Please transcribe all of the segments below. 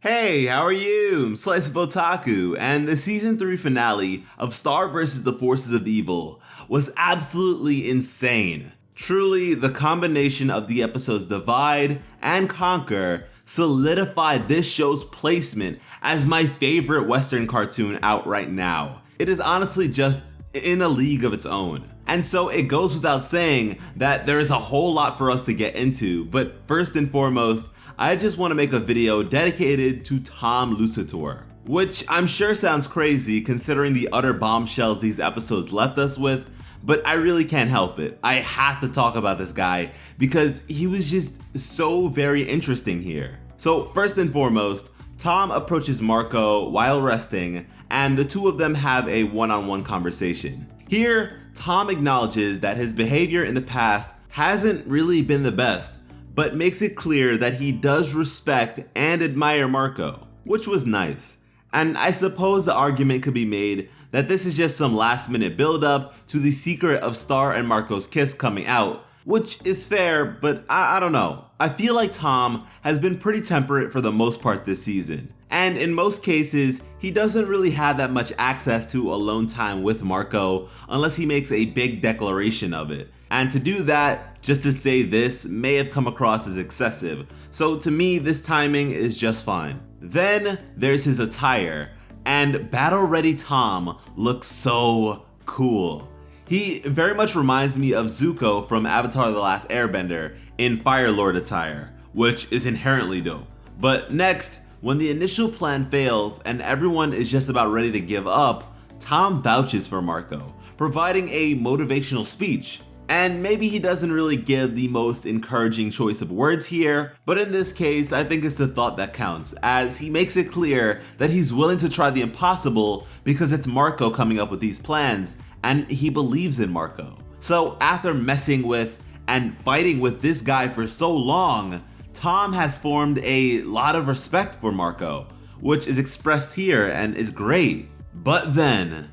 Hey, how are you? I'm SliceofOtaku, and the season 3 finale of Star vs. the Forces of Evil was absolutely insane. Truly, the combination of the episodes Divide and Conquer solidified this show's placement as my favorite Western cartoon out right now. It is honestly just in a league of its own. And so it goes without saying that there is a whole lot for us to get into, but first and foremost, I just want to make a video dedicated to Tom Lucitor, which I'm sure sounds crazy considering the utter bombshells these episodes left us with, but I really can't help it. I have to talk about this guy because he was just so very interesting here. So first and foremost, Tom approaches Marco while resting, and the two of them have a one-on-one conversation. Here, Tom acknowledges that his behavior in the past hasn't really been the best, but makes it clear that he does respect and admire Marco, which was nice. And I suppose the argument could be made that this is just some last-minute build-up to the secret of Star and Marco's kiss coming out, which is fair, but I don't know. I feel like Tom has been pretty temperate for the most part this season. And in most cases, he doesn't really have that much access to alone time with Marco unless he makes a big declaration of it. And to do that, just to say this, may have come across as excessive. So to me, this timing is just fine. Then there's his attire, and Battle Ready Tom looks so cool. He very much reminds me of Zuko from Avatar: The Last Airbender in Fire Lord attire, which is inherently dope. But next, when the initial plan fails and everyone is just about ready to give up, Tom vouches for Marco, providing a motivational speech. And maybe he doesn't really give the most encouraging choice of words here, but in this case, I think it's the thought that counts, as he makes it clear that he's willing to try the impossible because it's Marco coming up with these plans, and he believes in Marco. So after messing with and fighting with this guy for so long, Tom has formed a lot of respect for Marco, which is expressed here and is great. But then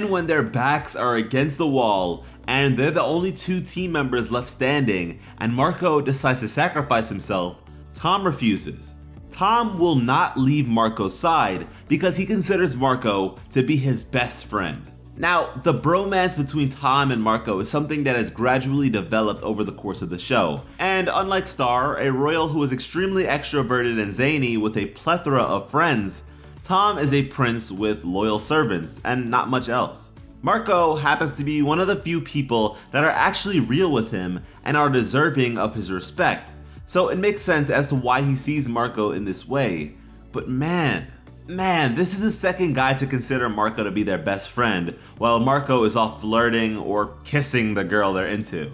when their backs are against the wall and they're the only two team members left standing and Marco decides to sacrifice himself, Tom refuses. Tom will not leave Marco's side because he considers Marco to be his best friend. Now, the bromance between Tom and Marco is something that has gradually developed over the course of the show. And unlike Star, a royal who is extremely extroverted and zany with a plethora of friends, Tom is a prince with loyal servants and not much else. Marco happens to be one of the few people that are actually real with him and are deserving of his respect, so it makes sense as to why he sees Marco in this way. But man, this is the second guy to consider Marco to be their best friend, while Marco is off flirting or kissing the girl they're into.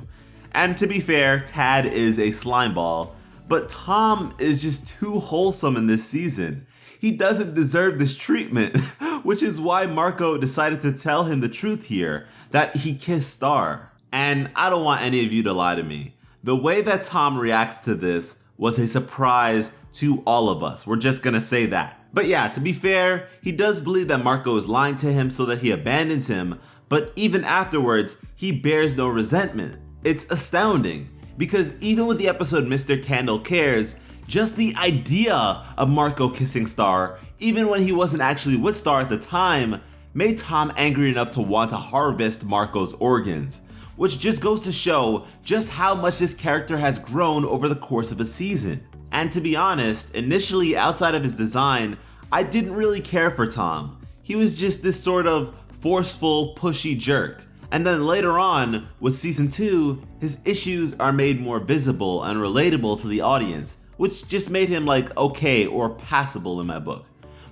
And to be fair, Tad is a slimeball, but Tom is just too wholesome in this season. He doesn't deserve this treatment, which is why Marco decided to tell him the truth here, that he kissed Star. And I don't want any of you to lie to me. The way that Tom reacts to this was a surprise to all of us. We're just gonna say that. But yeah, to be fair, he does believe that Marco is lying to him so that he abandons him, but even afterwards, he bears no resentment. It's astounding, because even with the episode Mr. Candle Cares, just the idea of Marco kissing Star, even when he wasn't actually with Star at the time, made Tom angry enough to want to harvest Marco's organs, which just goes to show just how much this character has grown over the course of a season. And to be honest, initially outside of his design, I didn't really care for Tom. He was just this sort of forceful, pushy jerk. And then later on, with season 2, his issues are made more visible and relatable to the audience, which just made him like okay or passable in my book.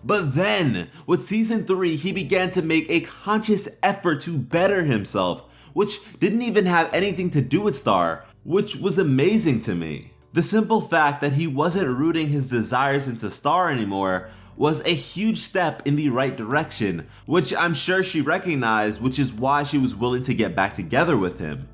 But then, with season 3, he began to make a conscious effort to better himself, which didn't even have anything to do with Star, which was amazing to me. The simple fact that he wasn't rooting his desires into Star anymore was a huge step in the right direction, which I'm sure she recognized, which is why she was willing to get back together with him.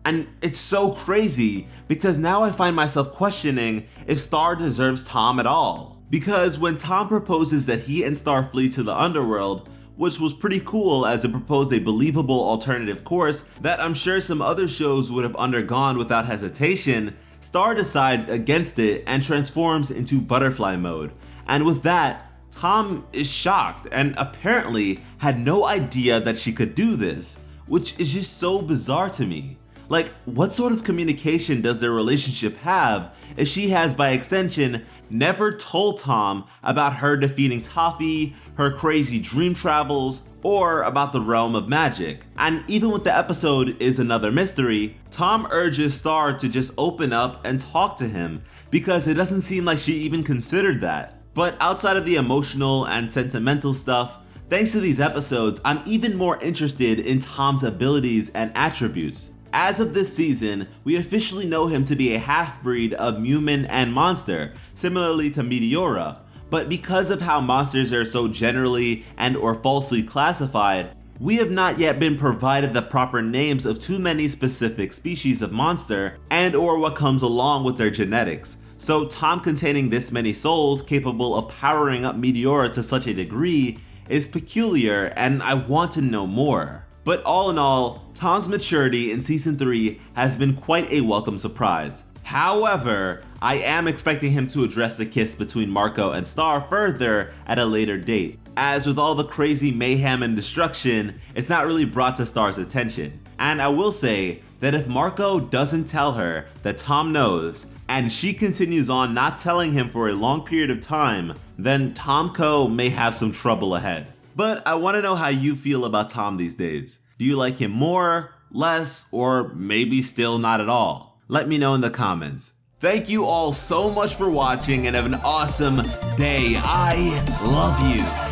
And it's so crazy because now I find myself questioning if Star deserves Tom at all. Because when Tom proposes that he and Star flee to the underworld, which was pretty cool as it proposed a believable alternative course that I'm sure some other shows would have undergone without hesitation, Star decides against it and transforms into butterfly mode, And with that, Tom is shocked and apparently had no idea that she could do this, which is just so bizarre to me. Like, what sort of communication does their relationship have if she has, by extension, never told Tom about her defeating Toffee, her crazy dream travels, or about the realm of magic? And even with the episode is another mystery, Tom urges Star to just open up and talk to him because it doesn't seem like she even considered that. But outside of the emotional and sentimental stuff, thanks to these episodes, I'm even more interested in Tom's abilities and attributes. As of this season, we officially know him to be a half-breed of human and monster, similarly to Meteora. But because of how monsters are so generally and/or falsely classified, we have not yet been provided the proper names of too many specific species of monster and/or what comes along with their genetics. So Tom containing this many souls capable of powering up Meteora to such a degree is peculiar, and I want to know more. But all in all, Tom's maturity in Season 3 has been quite a welcome surprise. However, I am expecting him to address the kiss between Marco and Star further at a later date, as with all the crazy mayhem and destruction, it's not really brought to Star's attention. And I will say that if Marco doesn't tell her that Tom knows, and she continues on not telling him for a long period of time, then Tomko may have some trouble ahead. But I want to know how you feel about Tom these days. Do you like him more, less, or maybe still not at all? Let me know in the comments. Thank you all so much for watching and have an awesome day. I love you.